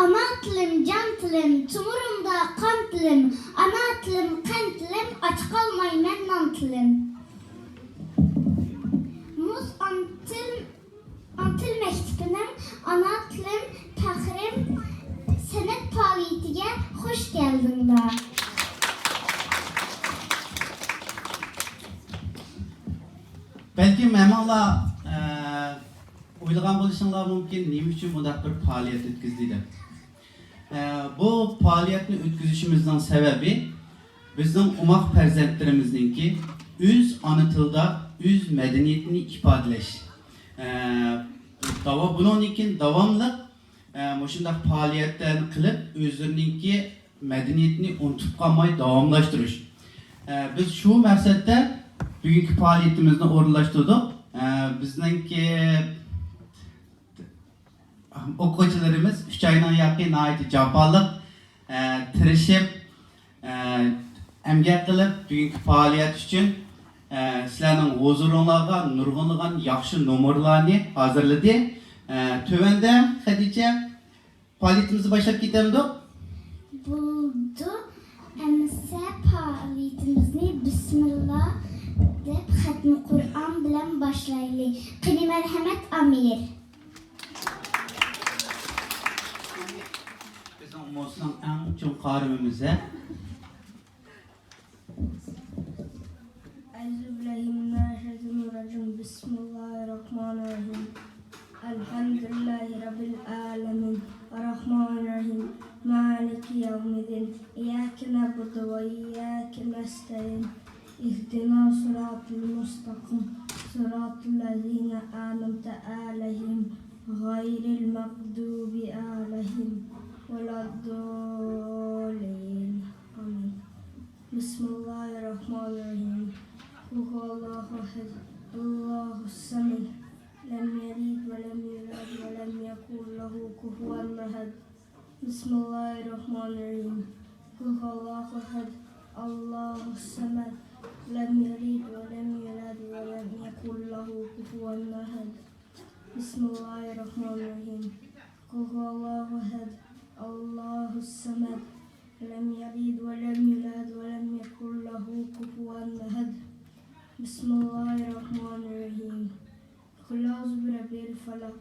Ana tilim, can tilim, çumurumda kan tilim, ana tilim, kan tilim, aç kalmayman nan tilim. Muz antil mektubinin ana tilim, fəxrim, sənət fəaliyyətinə xoş gəldinlər. Belki mehmanlar oylagan buluşanlar mümkün neyim için bu da bir faaliyet etkizdiler. Bu faaliyetini ötküzüşümüzden sebebi bizim umak perzentlerimizdeki üz anıtılda üz medeniyetini ifadeleş. Bunun için davamlı şunday faaliyetten kılıp özlerindeki medeniyetini unutup kalmayı davamlaştırış. Biz şu məqsəddə bugünkü faaliyetimizni orunlaştırdık. Bizdeki okuyucularımız 3 aydan yakın ait capalık, tırışıp, emgek kılıp bugünkü faaliyet için sizlerin huzurunlarga, nurgunluğun yaxşı numaralarını hazırladı. Tövende Hatice, faaliyetimizi başlayıp gidelim. Buldu. Əmsə fəaliyyətimizni Bismillah deyib xətmi Qur'an bilan başlayırıq. Qəni mərhəmət Amir. Bizim Mosun'un en çok karimimize Euzubillahimineşşeytanirracim. Bismillahirrahmanirrahim. Elhamdülillahi Rabbil alemin. Errahmanirrahim. Maliki yevmiddin. İyyâke na'budu ve iyyâke nestaîn. İhdina sıratal mustakim. Sıratal lezîne en'amte aleyhim. Gayril mağdubi aleyhim. Veleddâllîn. Amin. Bismillahirrahmanirrahim. Huvallahu ehad. Allahus samed. Lem yelid ve lem yulad ve lem yekun lehu kufuven ehad. Bismillahirrahmanirrahim. Huvallahu ehad. Allahus samed. Lem yelid ve lem yulad ve lem yekun lehu kufuven ehad. Bismillahirrahmanirrahim. Huvallahu ehad. Allahus samed. Lem yelid ve lem yulad ve lem yekun lehu kufuven ehad. Bismillahirrahmanirrahim. Kul a'udhu birabbil falaq.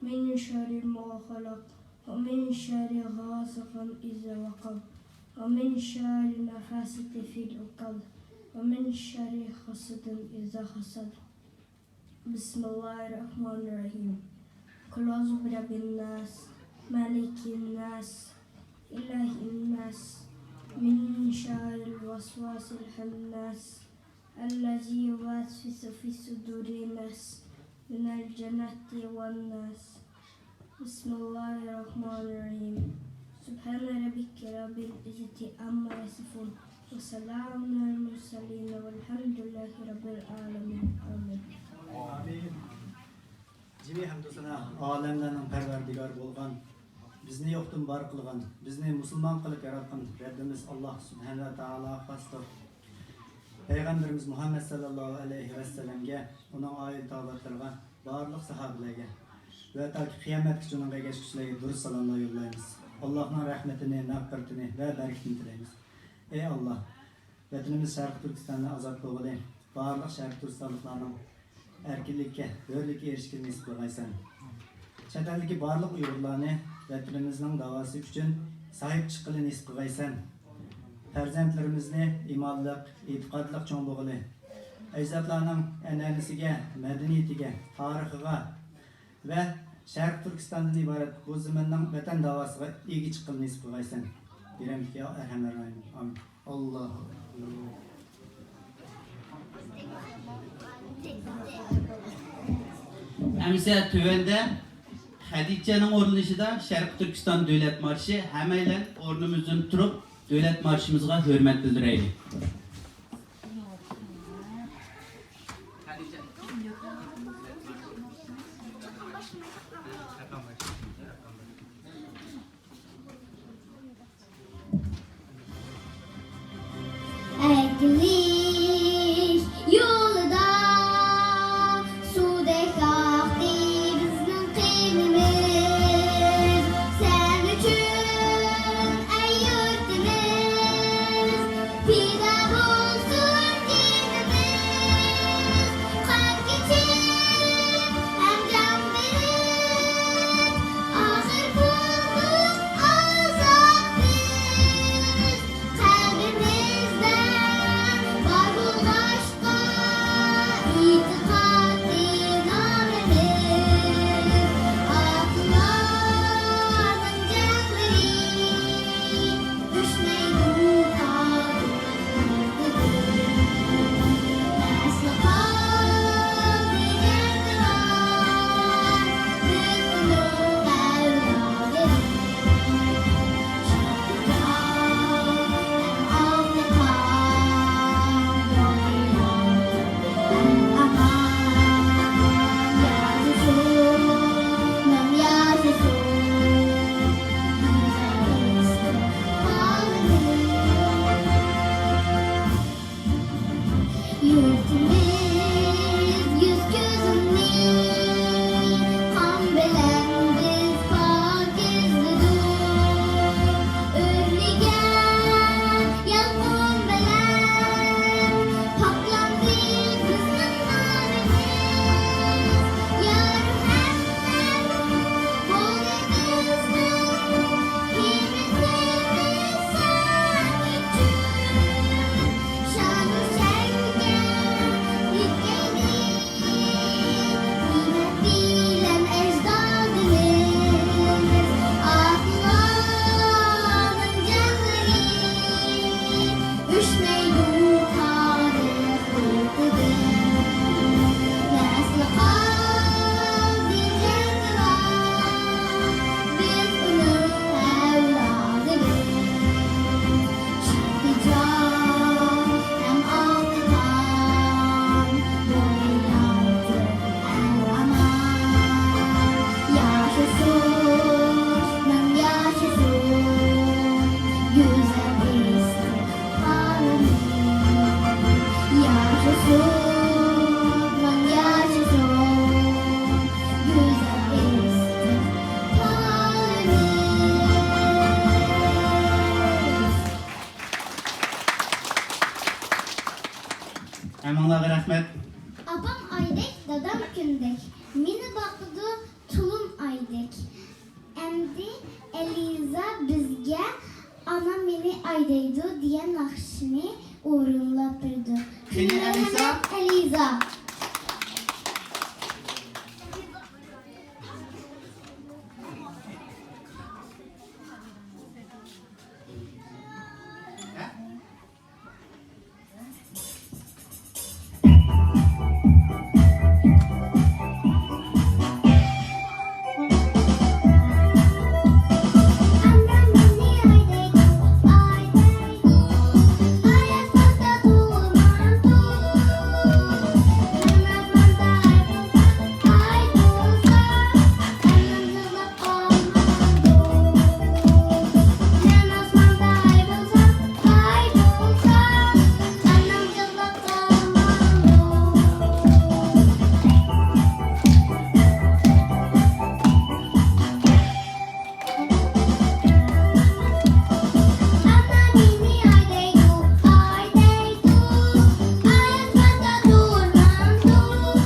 Min şerri ma halaq. Ve min şerri ghasiqin iza waqab. Ve min şerri nefasati fil uqad. Ve min şerri hasidin iza hasad. Bismillahirrahmanirrahim. Kul a'udhu birabbin nas. Malikin nas. İlahin nas. Min şerril vasvasil hannas. Ellezî yuvasvisu fi sudurin nas. Minel cenneti ven nas. Bismillahirrahmanirrahim. Sübhane rabbike rabbil izzati amma yasifun. Ve selamun alel murselin. Velhamdülillahi rabbil alemin. Amin. Amin. Cimi hamdu sana alemlerin perverdigar bolgan, bizni yoktan var kılgan, bizni Müslüman kılıp yaratkan Rabbimiz Allah Subhanahu ve Taala hastır. Peygamberimiz Muhammed sallallahu aleyhi ve sellem'ge, onun ayet tabatlarına, barlıq sahabelerge ve ta ki kıyamet gününe ve geçmişlerge dürüst salamlar yollayınız. Allah'ın rahmetini, mağfiretini ve bereketini dileyiniz. Ey Allah, vatanımız Şarkı Türkistan'da azat boğulayım. Barlıq Şarkı Türkistanlıklarının erkinlikке, hürlikке erişkin nisip kılgaysan. Çeteldeki barlıq Uygurlarını vatanımızın davası üçün sahip çıkılı nisip kılgaysan. Farzandlarimizni imonliq, e'tiqodliq cho'ng bo'g'ili. Ajdodlarning an'anasiga, madaniyatiga, tarixiga va Sharq Turkistondan iborat bu zamonning vatan davosiga ega chiqib nisib qilgaysan. Biramki ya arhamar rahim. Amin. Alloh. Əmsə tövəndə Hatice'nin orunuşida Sharq Turkiston Devlet Marşı həməylə ornumuzdan turub Devlet Marşımızga hürmet bildireylik. Erklik yolda sudek aktı bizim qinimiz. Sen üçün Bize bulsun dinimiz, kalp geçir hem can verir. Ahir bulduk azap biz, kalbimizde var bu aşka itikat inanımız. Akılların cevheri düşmeydi tabi. Nesli kaldı gendiler, biz onun evladıyız. Yurtimiz yüz gözümlü, kan bilen biz pakizlidir. Örnigen yalqın bilen paklandı bizning namimiz. Ya Muhammad bo'libizning himmatimiz sen uchun. Shanu shaygan yetgaydi himmat bilan ajdodimiz. Aqloning jahri düşmeydi tarix o'tida. Nesli qoldi jandilar, biz uning avlodimiz. Şahtican hem ağlıkan, boyunlardı eraman. Yaşasın, yaşasın, güzel istikbalimiz. Yaşasın, yaşasın, güzel istikbalimiz. Hemen rahmet. Abam aydek, dadam kündek. Meni bakıdı tulum aydek. Endi Eliza bizge ana meni aydaydı diye nakşini uğrunlap durdu. Seni Eliza? Eliza. Annem beni aydaydı, aydaydı. Ayakta durmam dur. Mehmet bana aydolsa, annem yıllık olmam dur. Mehmet bana aydolsa, annem yıllık olmam Anna beni aydaydı, aydaydı. Ayakta durmam dur.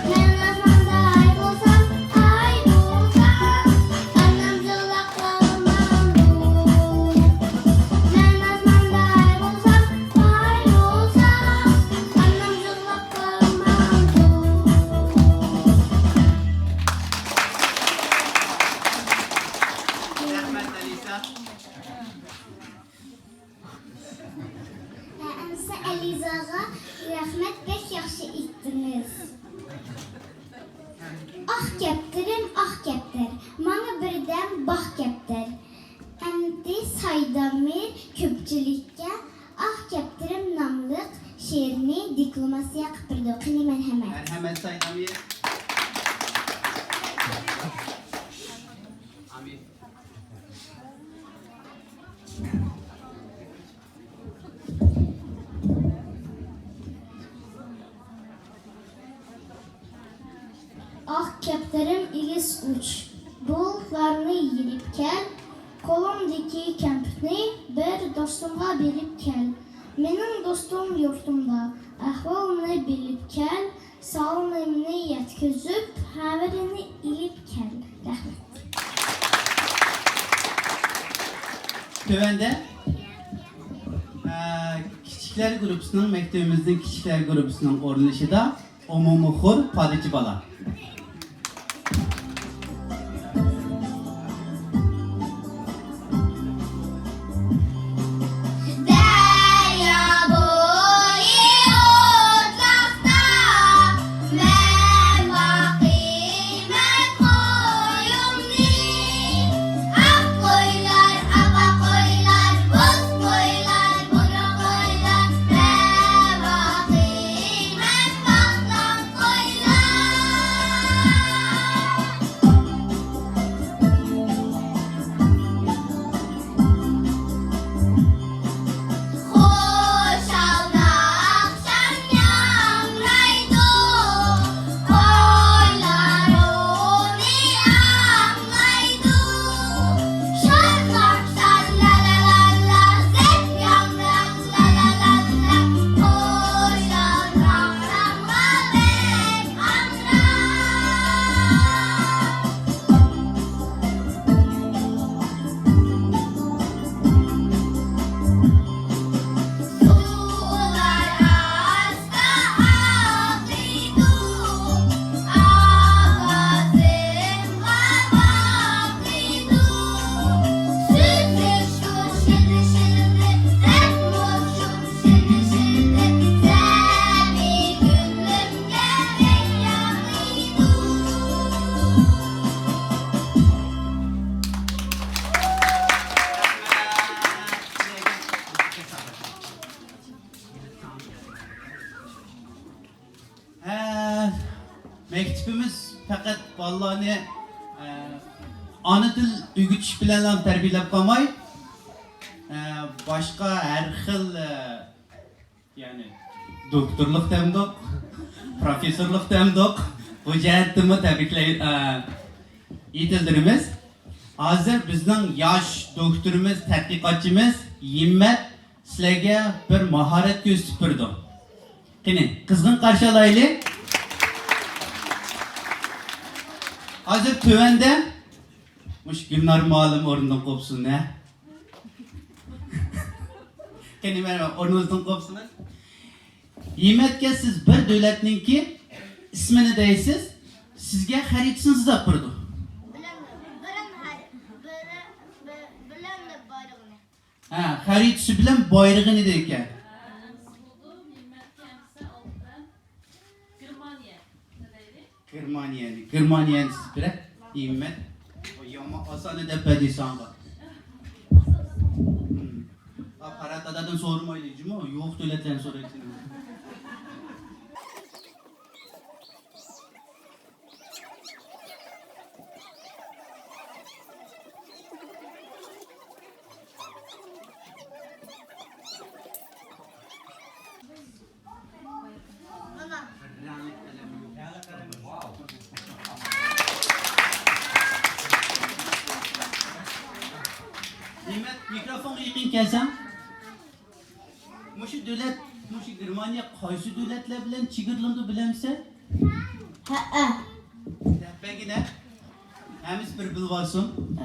Mehmet bana aydolsa, annem yıllık olmam dur. Mehmet bana aydolsa, annem yıllık olmam Rahmet Elisa. Әмсә Элизаға рәхмәт бек яхшы иттiniz. Ах кәптерем, ах кәптер, маңа бердәм бах кәптер. Әмди Сайдамир көпчелеккә ах кәптерем намлык şiirini diklamasiya qıpırdı. Qini merhamet. Merhamet Sayın Amir. Amir. Ah kepterim ilis uç, bulutlarını yiyip gel, kolumdaki kempni bir dostumğa berip kel. Mening dostum yurtumda, ahvolni bilip kel. Salonimni yetkizib, xabarini ilip kel. Rahmat. Tövende Kichiklar grupsining maktabimizning kichiklar grupsining o'rinishida umumiy xor padichi bola. Mektebimiz fakat vallahi ana dil ügütüş bilen terbiyelep kalmay, başka her xil yani doktorluk demdok, profesörlük demdok, bu cihetimi yetildirimiz. Hazır bizden yaş doktorumuz, tədqiqatçımız Yimmet sizlerge bir maharet gösterdi. Kini kızgın karşılaylı. Hazır tövende muş Gülnar malum orundan kopsun ne? Kini merhaba orunuzdan kopsunuz. Yemetke siz bir devletinin ki ismini deysiz, sizge haritsiniz da pırdı. Haritsi bilen bayrağını deyken. Kırmaniye'ni siz bire. İmmet. O yama asanı depedi sanga. Paratadadan sormaydı cuma. Yok devletlerin soracaksın. Nimet mikrofon yıkın kelsem. Muşu devlet, muşu Germaniya kaysı devletler bilen çigirlandı bilemse? Ha. Peki ne? Hemiz bir bilvasın.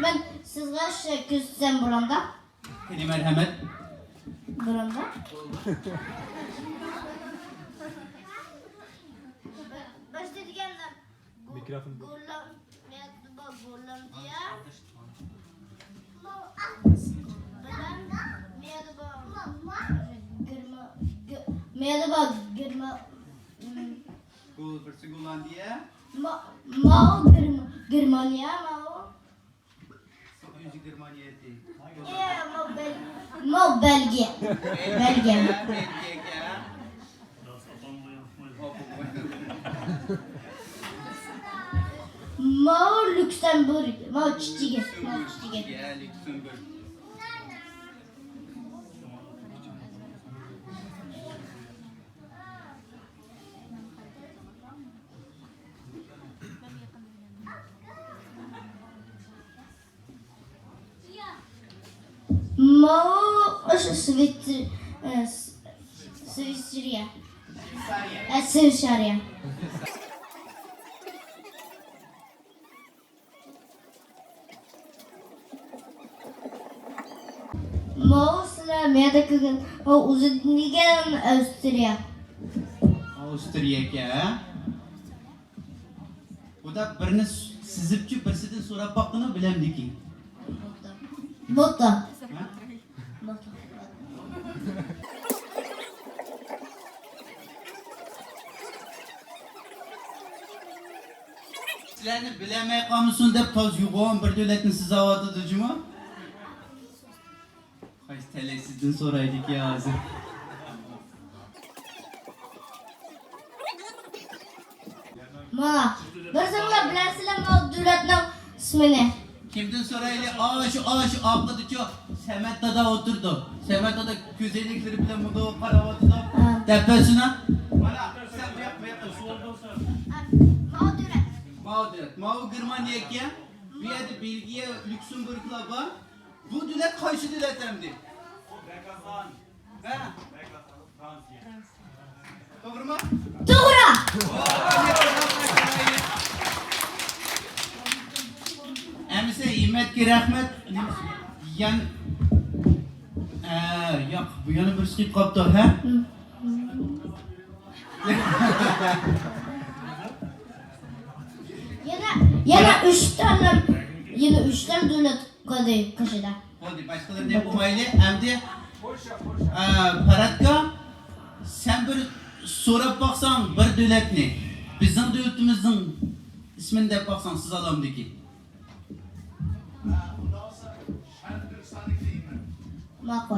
Ben sizge şey küssem buranda. Kini merhamet. Buranda. Başta diyenler. Mikrofon. Gurlam, meyatlıba gurlam diye. Merhaba, girme. Gul birisi gulan diye. Mau Germania mau. Sokucu Germaniya değil. Iya, mau Belgia. Belgia. Mau Luxembourg. Mau Çiçige. Ya Luxembourg. ما سويسريا سويسريا ما سلامية كذا هو وزدني كذا أستراليا Avstriyaga. Bu da birini sizipçi birisidan so'rab boqqini bilamdiki. بطة Ha? Sizlarni bilamay qolmisin deb toz yo'g'on bir davlatni sizayotidijimi? Qaysi talay sizdan so'raydik ya hozir. ما برسمنا بلاسلا ما دولتنا اسمنا Kimden soraylı? Şu arkadaşı Semet Dada oturdu. Semet Dada güzellikleri bile mudu karavadı da. Tepesine. Bana sen bu yapma. ما دولت Mağduret. Mağı Germaniye'ye bir yerde Belgiye, Lüksemburg'la var. Bu dület kayşı dület emdi. He? Doğru mu? دورة Emise İmetki rahmet. Yan... Yok, bu yana bir sıkıp kaptı ha? Yana üç tane devlet kadı kaşıda. Oldu, başkaları ne bumaylı? Hem de... Paratka, sen bir sorup baksan bir devletni. Bizim devletimizin ismini de baksan siz alamdaki. Makul.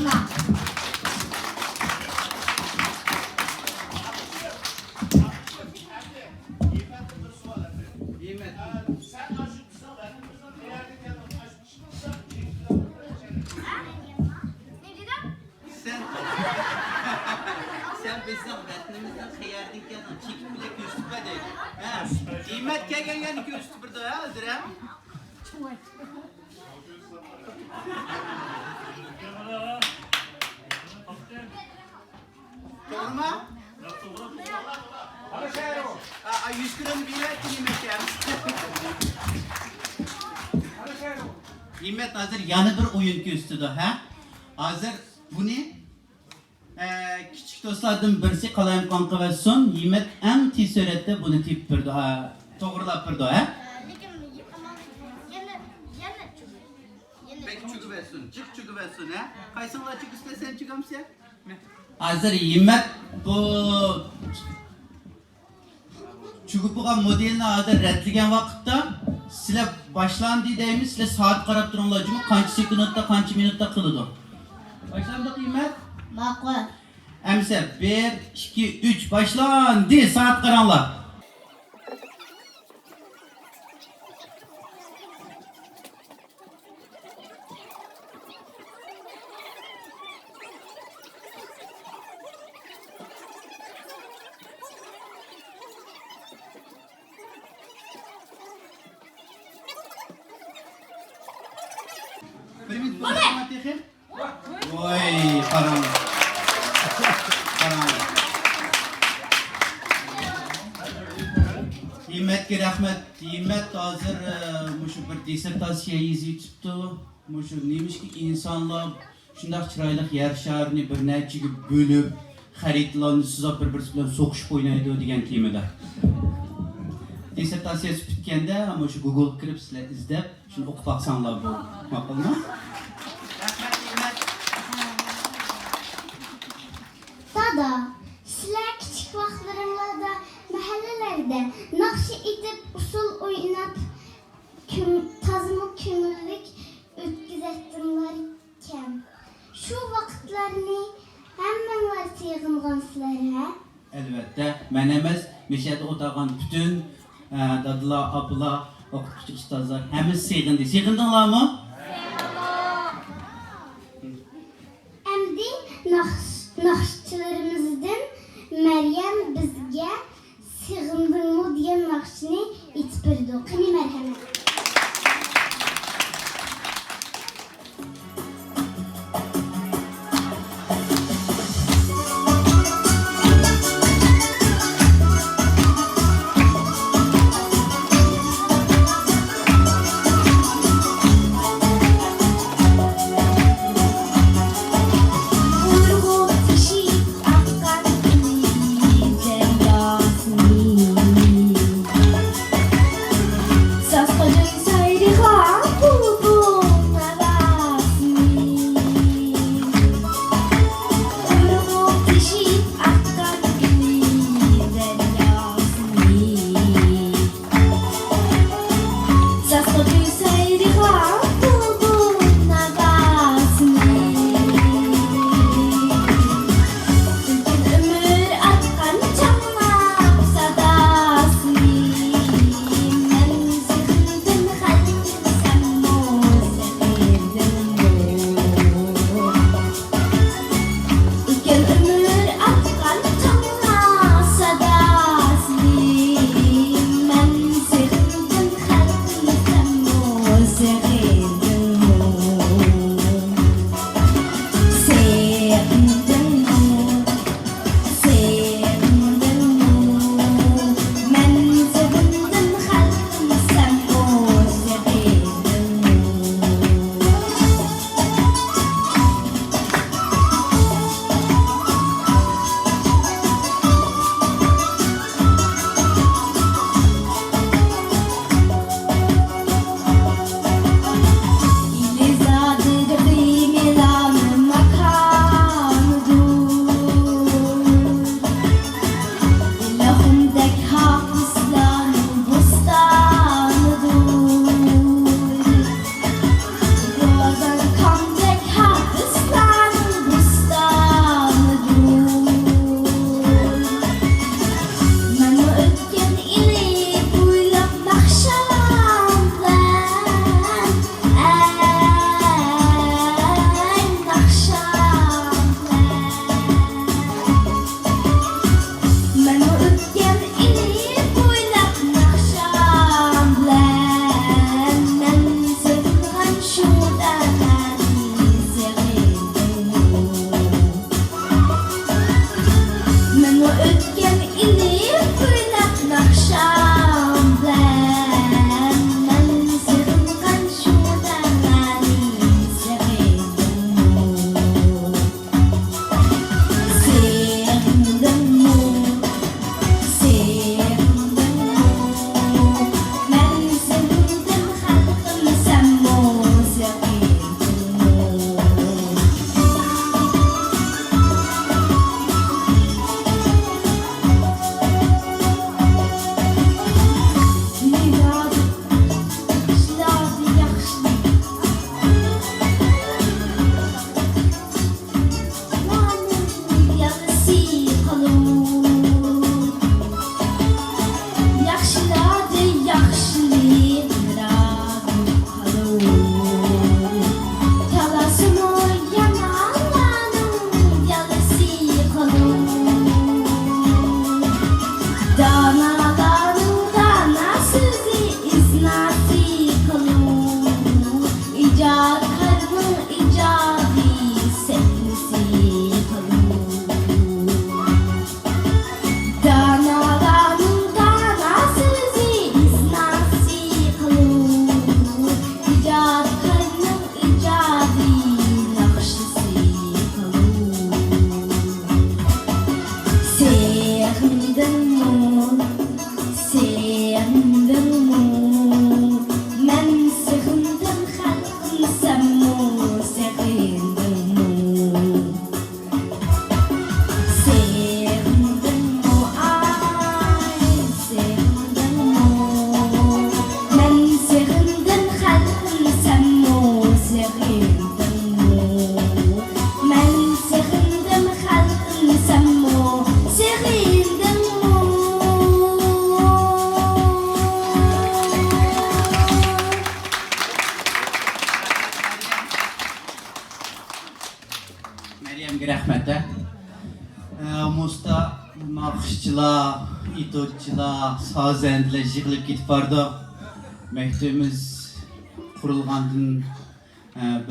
Mama. İmet. Sen... Sen bizim vatnimizden xeyerdik yazan çekip bile köstüpe değil. He. İmet kegen yani köstüpürde ha hazır ha? Doğru mu? Aa, 100 gram bilet İmet ya. İmet hazır yanı bir oyun köstüdü ha? Hazır bu ne? Küçük dostlardan birisi Kalayım Kanka ve Son Yimet en tez surette bunu tip birdi ha. Doğrulap birdi ha? Peki çıkı versin. Çıkı versin ha? Kaysınla çık istesen çıkamsın. Hazır Yimet bu çıkıp bulan modelini hazır redligen vakitte sizler başlandı deyimiz sizler saat qarab turanglar cümle qancha sekundda qancha minutda qiladi. Başlandı Yimet? Makul. Emse 1, 2, 3 başlandı saat qaranlar. Permit matematik. Oy karanlık. Karanlık. Himmetga rahmat. Himmet hazır muşu bir dissertasiya yazıp çıktı. Muşu neymiş ki insanlar şundaq chiroyli yer sharini bir nechaga bo'lib xaritlarni suzab bir-birisi bilan so'qishib o'ynaydi degan temada. Dissertasiyasi bitganda ama şu Google kirib sizlar izlab shuni o'qib baqsanglar bu. Ma'qulmi? Rahmat Himmet. Dada, sizler küçük vaxtlarımda mahallelerde nakşi edip usul oynap tazımı kömürlük ötküzettimlerken şu vakitlerini hemen var yığılgansızlar ha? Elbette. Men emas, meshada o'tirgan bütün dadılar, abla, o'qituvchi ustozlar hammasi sig'indi. Sig'indinglarmi? Endi naxçılarımızdan Meryem bizge sığındın mı diye naxçını itpirdi. Qani merhamet. Meryem'e rahmet. Musta nakışçılar, itotçılar, sazendiler yığılıp gidip vardı. Mektebimiz kurulgandan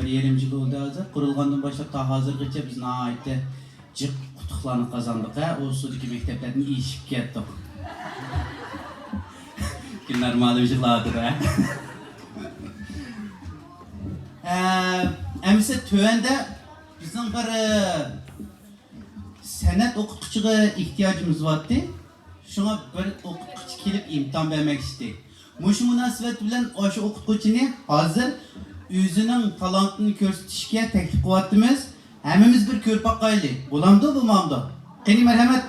bir yerim yıl oldu hazır. Kurulgandan başlap ta hazırgıça biz naite cık kutuklarını kazandık. O sudaki mekteplerden işip gettik. Günler malum yıllardır. Emse tövende bizim bir sanat okutkuçuğa ihtiyacımız vardı. Şuna bir okutkuçu kelip imtihan vermek istedi. Muşu münasebet bilen o okutkuçunu hazır özünün talantını gösterişke teklif kuvvetimiz. Hemimiz bir körpak kaylı. Bulamdı bulmamdı. Keni merhamet.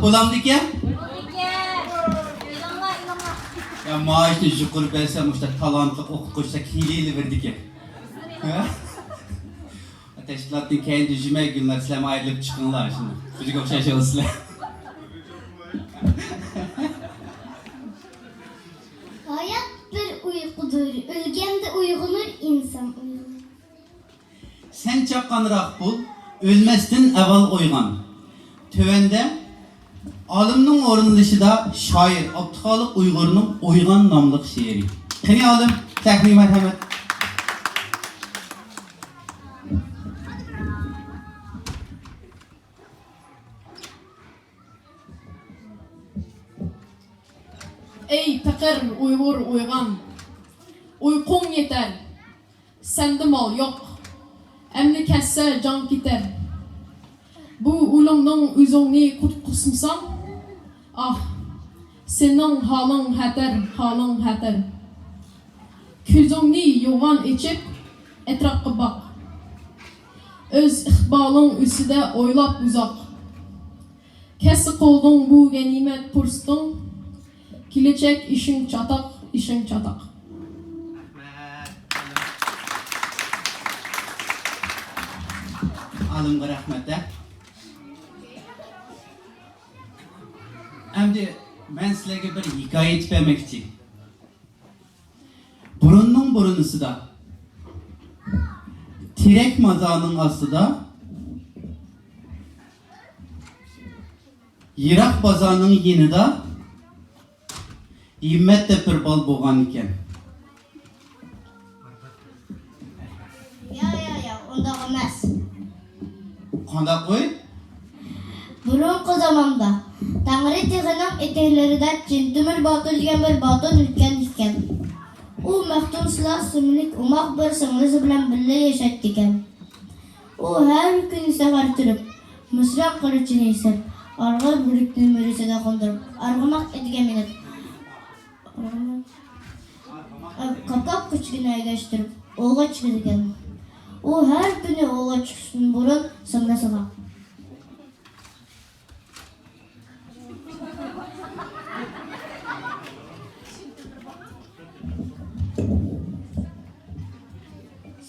Bulamdı ki? Ya maaşını yukarı versem işte talantlı okutuşta hileyle verdi ki. Teşkilatın kendi cüme günler sizlere ayrılıp çıkınlar şimdi. Çocuk okşayacağız sizler. Hayat bir uykudur. Ölgende uygulur insan uygulur. Sen çapkanırak bul, ölmezsin evvel oygan. Tövende, alımның orunlışı da şair Abdülhalik Uygur'un Oygan namlıq şiiri. Kini alım, teknik merhamet. Ey pekir Uygur uygan, uykun yeter, sende mal yok, emni kesse can gider. Bu ulumdan üzüngni kutkusmsan, ah, senin halın hater. Küzüngni yuvan içip, etrafı bak. Öz ihbalın üstüde oylap uzak. Kesi koldun bu ganimet purstun, Kilecek işin çatak. Alımға rahmet de. Şimdi ben sizlerge bir hikaye etip vermekçiyim. Burunun burunusu da Tirek mazanın aslı da Yirak bazanın yeni de İmmet de bir bal boğan iken. Ya, onda olmaz. Kanda koy? Burunqi zamonda Tangri tig'ining eteklarida Chintimir Botir degan bir botir o'tgan ekan. U Maxtumslar ismli umoq bir singlisi bilan birga yashaydi ekan. U har kuni safar turib, misroq qilichini esib, arg'a bulutni murisiga qo'ndirib, arg'umoq etiga minib, qapoq kuchugini aygashtirib, o'g'a chiqargan. U har kuni o'g'a chiqishdan burun singlisiga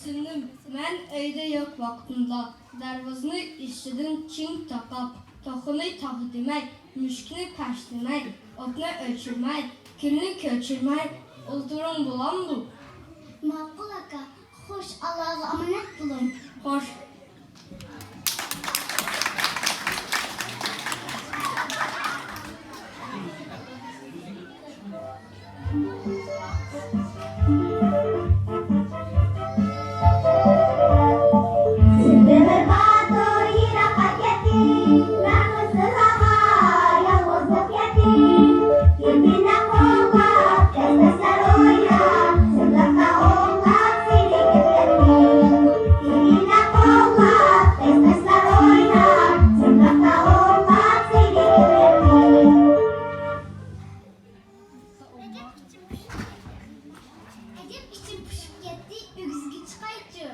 Sındım, mən öydə yox vaxtında, darvazını işlədim çin taqab, toxunu tağı müşkini pəşləmək, otunu ölçürmək, külünü köçürmək, oldurun bulan bu. Maqul aka, xoş Allah'a emanet bulun. Xoş. Edip içim pişip gitti, ügüzgü çıkaycı.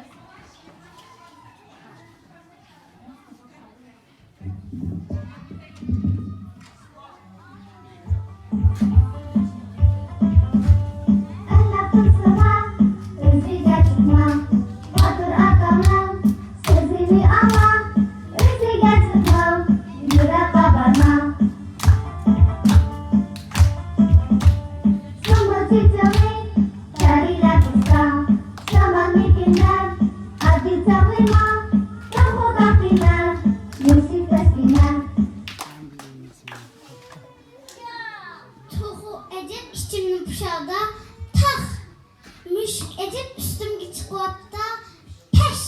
Tohu edip içimni puşada tak. Müşk edip üstümge çıkıpta peş.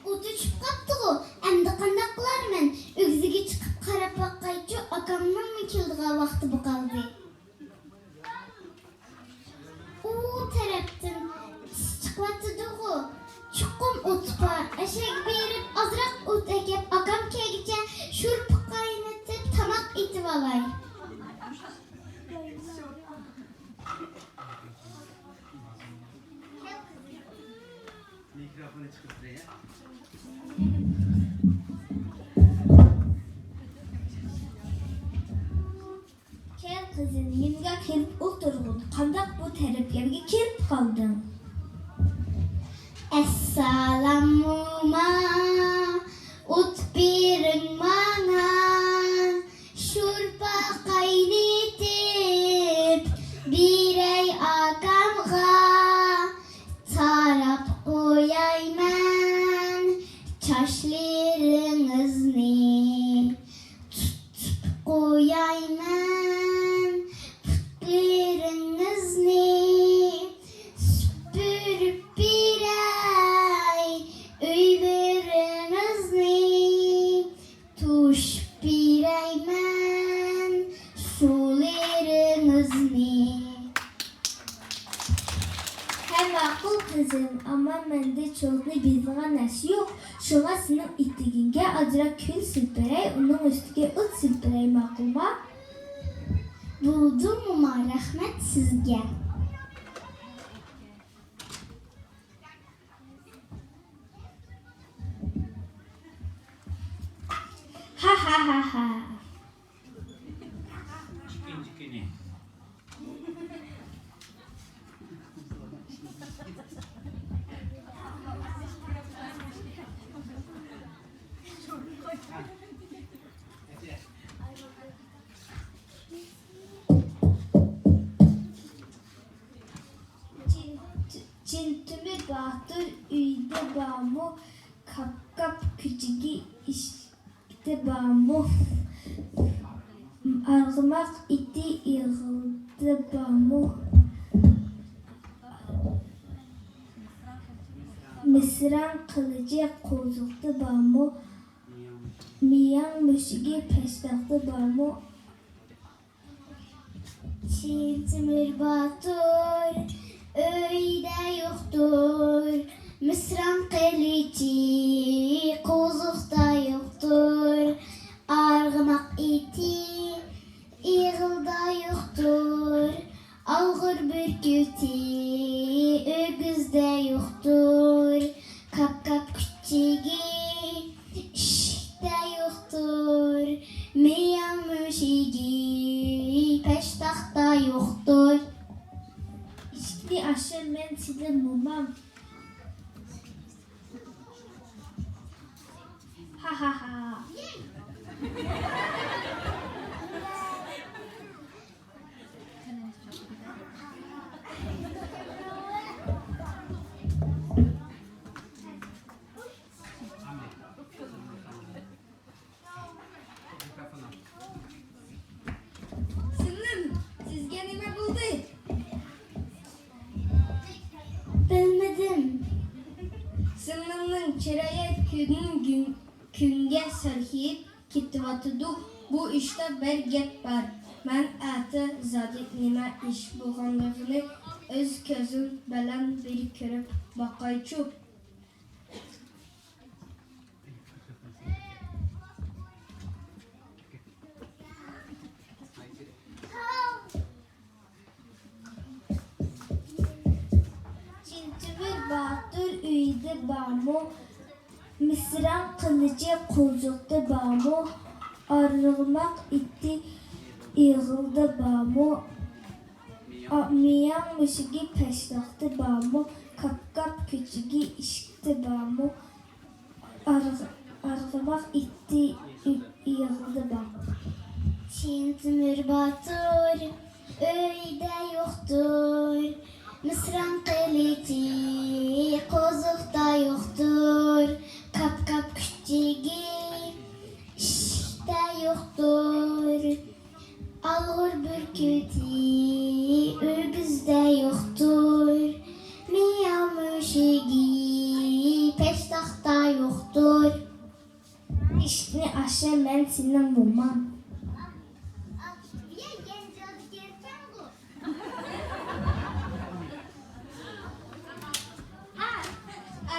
Utuçup kaptı o. Emdi qandaqlar men. Ügzüge çıkıp qarap baqqaycı akamның mı kildiğe vakti bu kaldı. eşek berip azrak ut ekip akam kegice şurp kaynatıp tamak itip alay. Mikrofonu çıkıp buraya. Kel kızın yanına kelip oturgun. Kandak bu terapiyemge kelip kaldın. Esselamu ma ut birin mana şurpa kaynetip birey akamga tarap koyayman çaşlarınızı tutup koyayman putlarınızı süpürüp birey öylerinizi tuş bireymen sularınızı. Hem akıl kızım ama mende çoğunu bildiğin nesi yok. Şuna sınıf ittiğinge acıra kül silperey, onun üstüge ıt silperey makuma. Buldum mu rahmet sizge. Ha ha ha ha. Çıkın. Çintimi bahtır üyde bağımı kap kap küçüğü işte bağımı argımak iti yığıldı bağımı Mısran kılıcı kozuktu bağımı miyan müşüge peştaktı bağımı Çintimi bahtır öyle yoktur Mısran kılıcı kozukta yoktur Argımak iti yığılda yoktur Ağır bürkütü ögüzde yoktur Kap kap küçüğü işte yoktur Miyan müşüğü peştakta yoktur İşte aşır men sizin mumam Ha ha ha Sınım, sizge nime buldu? Bilmedim. Sınımның çiraya künge sarhiyip kitvatıdı. Bu işte bir gep var. Ben ati zadet nime iş bulğanlığını öz közüm bilen bir körüp bakayçu. Çintimi bahtır üyde bağımı Mısran kılıcı kozukta bağımı Arılmak itti yığıldı bağımı Miyan müşüge peştaktı bağımı Kap kap küçüğü işkti bağımı Arılmak itti yığıldı bağımı Çintimi bahtır öyle yoktur Mısran kılıcı kozukta yoktur Kap kap küçüğü işte yoktur Ağır bürkütü ögüzde yoktur Miyav müşüğü peştakta yoktur İşte aşağı men senin mumam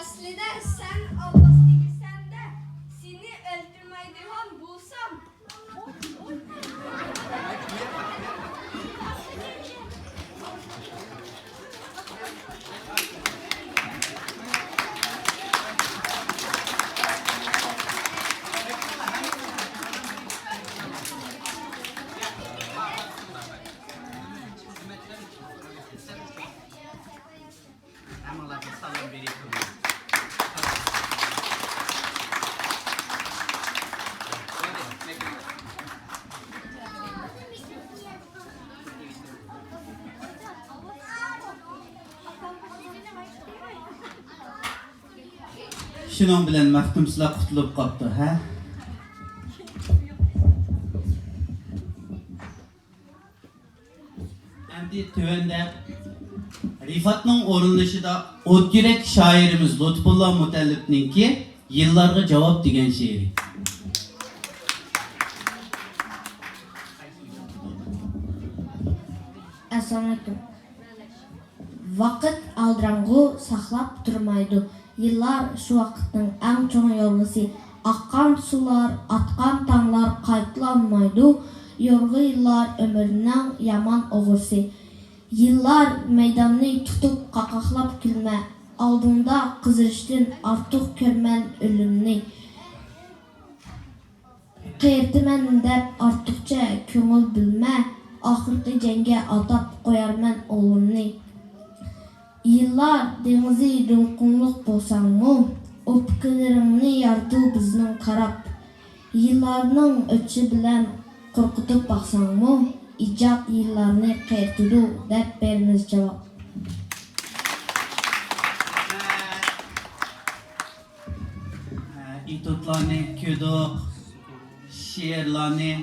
Aslında sen olmasın Şunun bilen məxtumsizlar qutulub qaptı, hə? Əmdi tövəndə Rifat'ның orunlaşıda ot yürek şairimiz Lutfullah Mutallib'nin ki yıllarga cevap diyen şiiri. Assalamualaikum. Vaqt aldırangı saqlab turmaydı. Yıllar şu vaqtın en çoğun yolgusu. Akkan sular, atkan tanglar qaytlanmaydı. Yorgu yıllar ömründen yaman oğursu. Yıllar meydanını tutup qaqaqlab külme. Aldığında kızırıştın artıq körmen ölümni. Qeyrtimen dep artıqça köngül bilme. Ahırqı cenge adap koyarmen oğlumni. Yıllar denizi dolqunluq bolsan mı? Öpkülerini yardı bizning qarab. Yıllarının ötüşü bilen korkutup baksan mı? İcat yıllarını qeyrtidu dep beriniz cevap. İtutlarını ködük, şiirlarını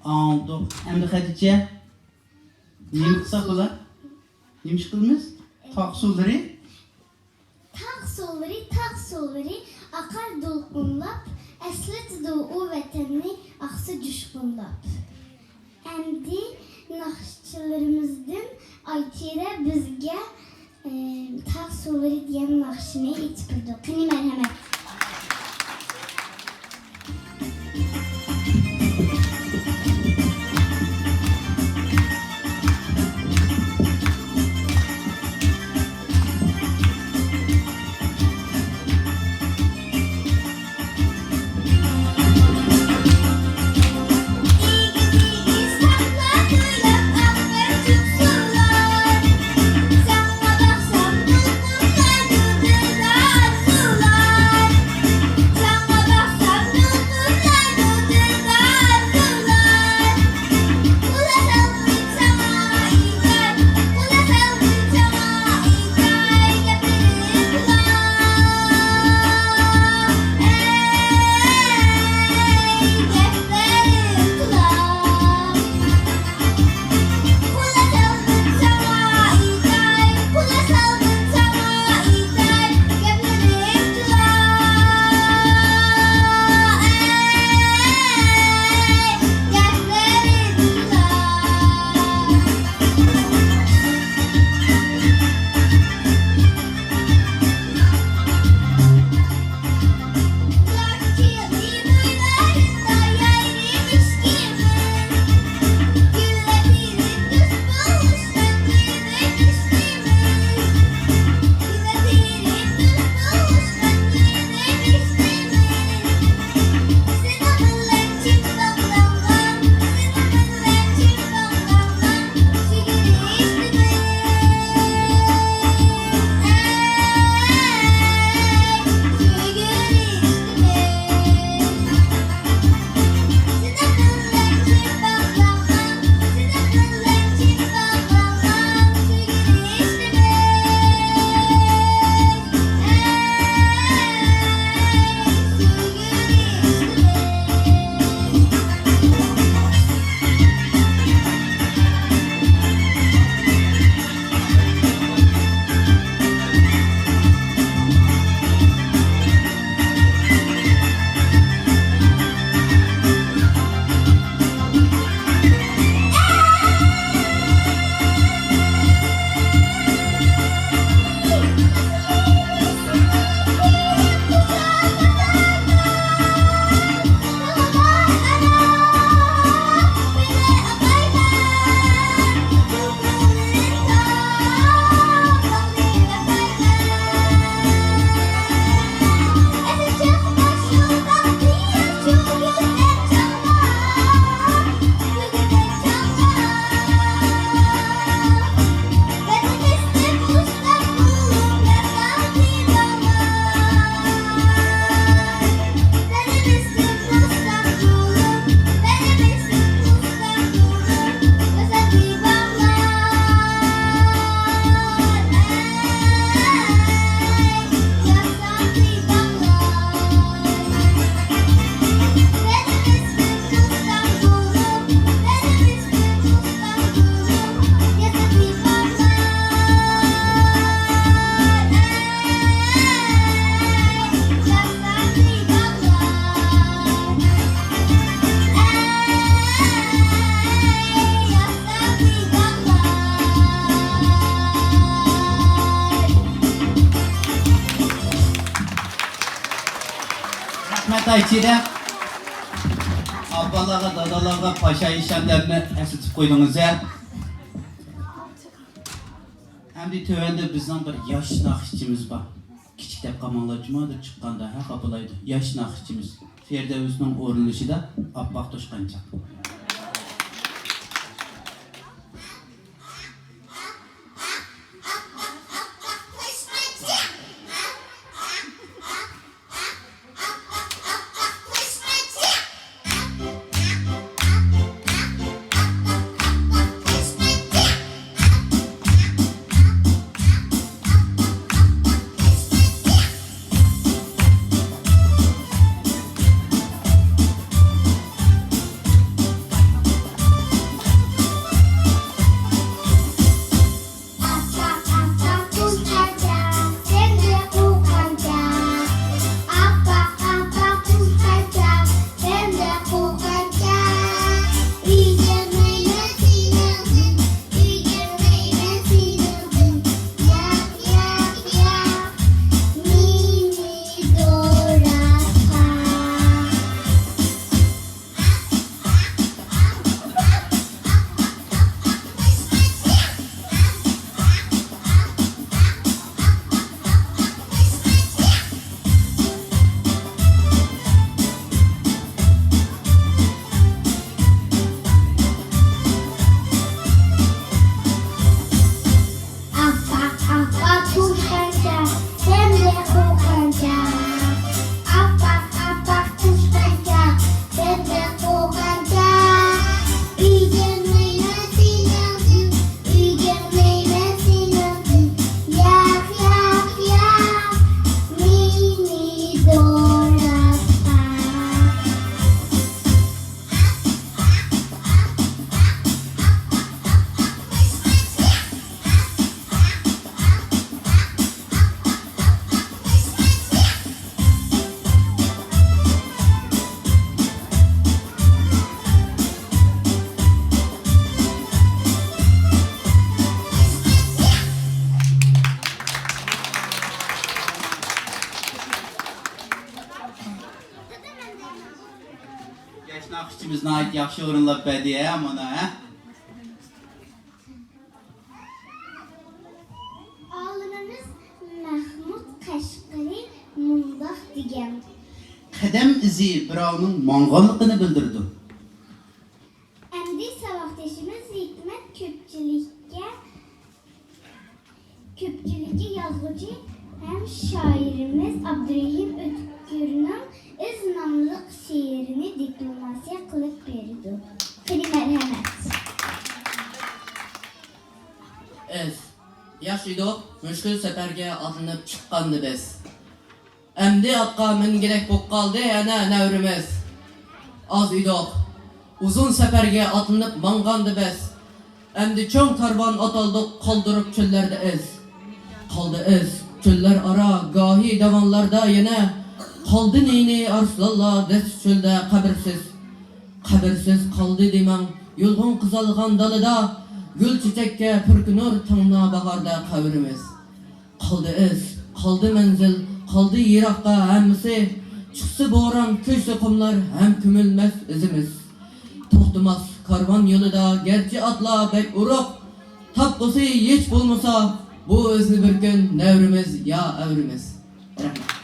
aldık. Hem de Hatice, neymiş sakılar? Neymiş kılımız? Taksuları. Tağ suları akar dolqunlab, əslidir o vətənni axsı coşqunlab. Əmdi naxçılarımızdan Aytira bizgə tağ suları deyən naxşını etibirdi. Qani mərhəmət. Sular Hikmet Ayçi'de abbalarga, dadalarga paşa işlemlerini esitip koydunuz ya. Hem de tövende bizden bir yaş nakışçımız var. Kiçik dep kamanlar cumadır çıkkanda ha kapılaydı. Yaş nakışçımız. Firdevs'ün orunuşu da Abbaq Toşqançaq. Yaş nakışçımızına ait yaxşı orunlar bediye amana ha. Olimimiz Mahmud Qashqari mundoq degan. Qadam izi birovning mong'onligini bildirdi. Endi saboqdashimiz Hikmat ko'pchilikka yozuvchi ham shoirimiz Abdurahim O'tkirning Iz nomli she'rini deklamatsiya qilib berdi. Marhamat. Yaş idik, müşkül seferge atlanıp çıqqandı biz. Emdi atqa mingirek bop qaldı, yana nevrimiz. Az idik, uzun seferge atlanıp manğandı biz. Emdi çoğun karvan ataldık, kaldırıp çöllerde iz. Kaldı iz, çöller ara, gahi davanlarda yine. Kaldı neyni arslallah, des çölde kabirsiz. Kabirsiz kaldı dimen, yulğun kızalgan dalıda. Gül çiçekke pürkünür tağına baharda kavrimiz. Kaldı iz, kaldı menzil, kaldı yirakta hemmisi. Çıksı boğran köşe kumlar hem kümülmez izimiz. Toxtumaz karvan yolida gerçi atla bek uruk. Tapqısı hiç bulmasa bu özünü bir gün nevrimiz ya evrimiz. Rahmet.